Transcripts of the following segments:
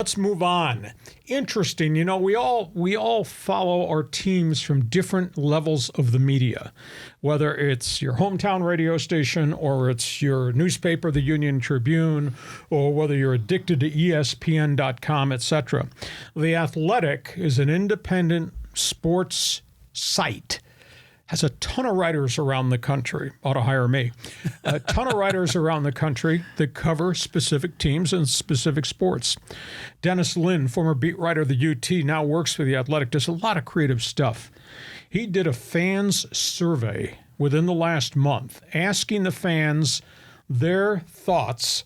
let's move on. Interesting. You know, we all follow our teams from different levels of the media, whether it's your hometown radio station or it's your newspaper, the Union Tribune, or whether you're addicted to ESPN.com, etc. The Athletic is an independent sports site. Has a ton of writers around the country. Ought to hire me. A ton of writers around the country that cover specific teams and specific sports. Dennis Lin, former beat writer of the UT, now works for The Athletic, does a lot of creative stuff. He did a fans survey within the last month, asking the fans their thoughts,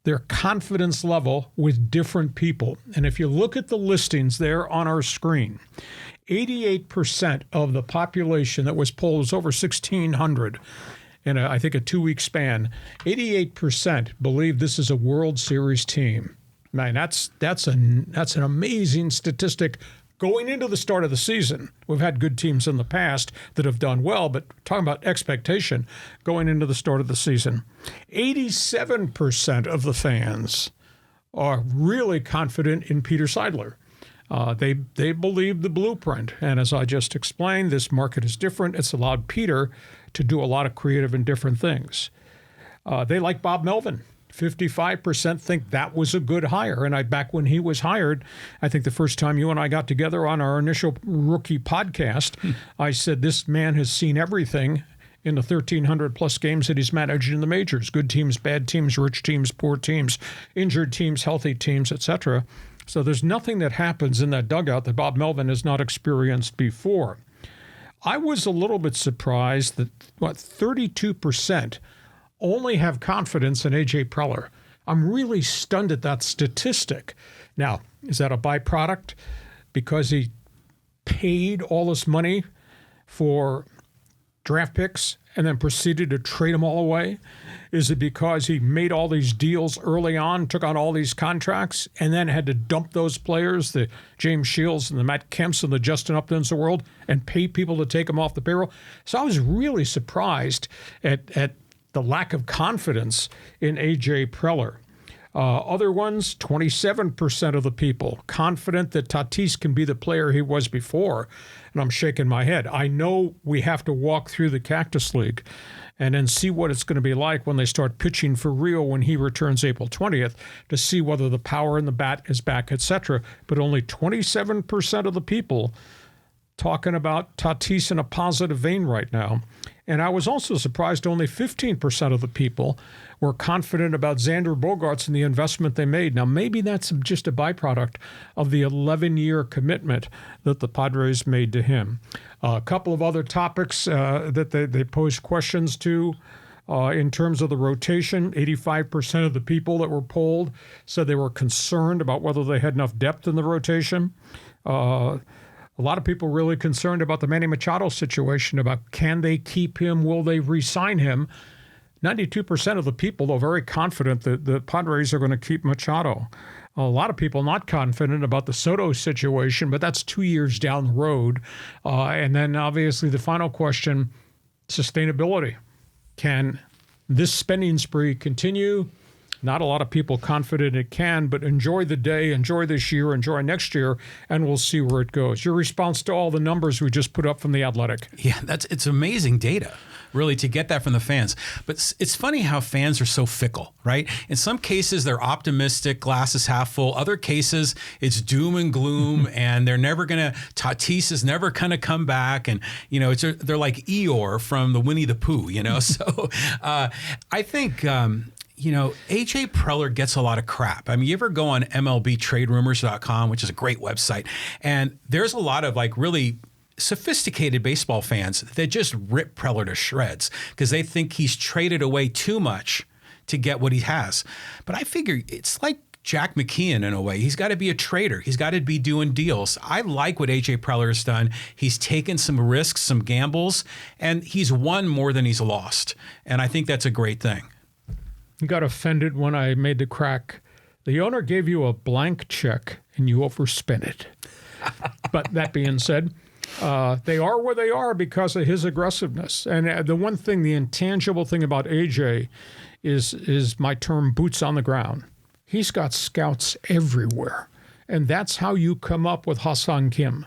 their confidence level with different people. And if you look at the listings there on our screen, 88% of the population that was polled was over 1,600 in I think a 2-week span. 88% believe this is a World Series team. Man, that's an amazing statistic going into the start of the season. We've had good teams in the past that have done well, but talking about expectation going into the start of the season. 87% of the fans are really confident in Peter Seidler. They believe the blueprint. And as I just explained, this market is different. It's allowed Peter to do a lot of creative and different things. They like Bob Melvin. 55% think that was a good hire. And back when he was hired, I think the first time you and I got together on our initial rookie podcast, I said, this man has seen everything in the 1,300 plus games that he's managed in the majors. Good teams, bad teams, rich teams, poor teams, injured teams, healthy teams, etc. So there's nothing that happens in that dugout that Bob Melvin has not experienced before. I was a little bit surprised that, 32% only have confidence in AJ Preller. I'm really stunned at that statistic. Now, is that a byproduct because he paid all this money for draft picks and then proceeded to trade them all away? Is it because he made all these deals early on, took on all these contracts, and then had to dump those players, the James Shields and the Matt Kemps and the Justin Uptons of the world, and pay people to take them off the payroll? So I was really surprised at the lack of confidence in AJ Preller. Other ones, 27% of the people confident that Tatis can be the player he was before. And I'm shaking my head. I know we have to walk through the Cactus League and then see what it's going to be like when they start pitching for real when he returns April 20th to see whether the power in the bat is back, etc. But only 27% of the people talking about Tatis in a positive vein right now. And I was also surprised only 15% of the people were confident about Xander Bogaerts and the investment they made. Now, maybe that's just a byproduct of the 11-year commitment that the Padres made to him. A couple of other topics that they posed questions to in terms of the rotation. 85% of the people that were polled said they were concerned about whether they had enough depth in the rotation. A lot of people really concerned about the Manny Machado situation, about can they keep him, will they re-sign him? 92% of the people, though, very confident that the Padres are going to keep Machado. A lot of people not confident about the Soto situation, but that's 2 years down the road. And then obviously the final question, sustainability. Can this spending spree continue? Not a lot of people confident it can, but enjoy the day, enjoy this year, enjoy next year, and we'll see where it goes. Your response to all the numbers we just put up from The Athletic. Yeah, it's amazing data, really, to get that from the fans. But it's funny how fans are so fickle, right? In some cases, they're optimistic, glass is half full. Other cases, it's doom and gloom, and Tatis is never going to come back. And, they're like Eeyore from the Winnie the Pooh, So I think... AJ Preller gets a lot of crap. I mean, you ever go on MLBTradeRumors.com, which is a great website, and there's a lot of really sophisticated baseball fans that just rip Preller to shreds because they think he's traded away too much to get what he has. But I figure it's like Jack McKeon in a way. He's got to be a trader. He's got to be doing deals. I like what AJ Preller has done. He's taken some risks, some gambles, and he's won more than he's lost. And I think that's a great thing. You got offended when I made the crack. The owner gave you a blank check and you overspent it. But that being said, they are where they are because of his aggressiveness. And the one thing, the intangible thing about AJ is my term boots on the ground. He's got scouts everywhere. And that's how you come up with Ha-Seong Kim.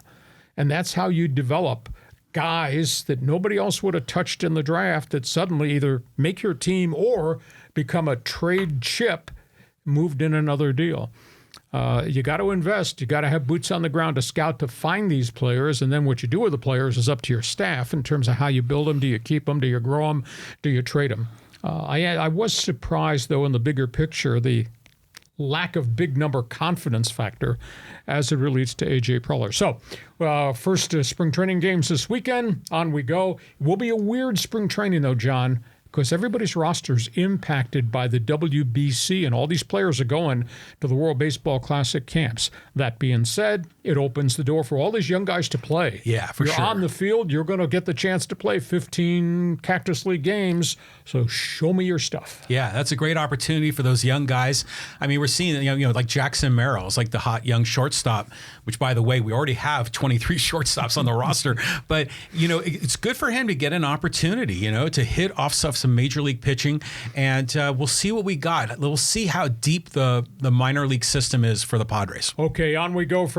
And that's how you develop guys that nobody else would have touched in the draft that suddenly either make your team or become a trade chip moved in another deal. You got to invest. You got to have boots on the ground to scout to find these players. And then what you do with the players is up to your staff in terms of how you build them. Do you keep them? Do you grow them? Do you trade them? I was surprised, though, in the bigger picture, the lack of big number confidence factor as it relates to AJ Preller. So first spring training games this weekend. On we go. It will be a weird spring training, though, John, because everybody's roster is impacted by the WBC, and all these players are going to the World Baseball Classic camps. That being said, it opens the door for all these young guys to play. Yeah, for sure. You're on the field, you're going to get the chance to play 15 Cactus League games, so show me your stuff. Yeah, that's a great opportunity for those young guys. I mean, we're seeing, like Jackson Merrill's like the hot young shortstop, which, by the way, we already have 23 shortstops on the roster. But, it's good for him to get an opportunity, to hit off some major league pitching. And we'll see what we got. We'll see how deep the minor league system is for the Padres. Okay, on we go from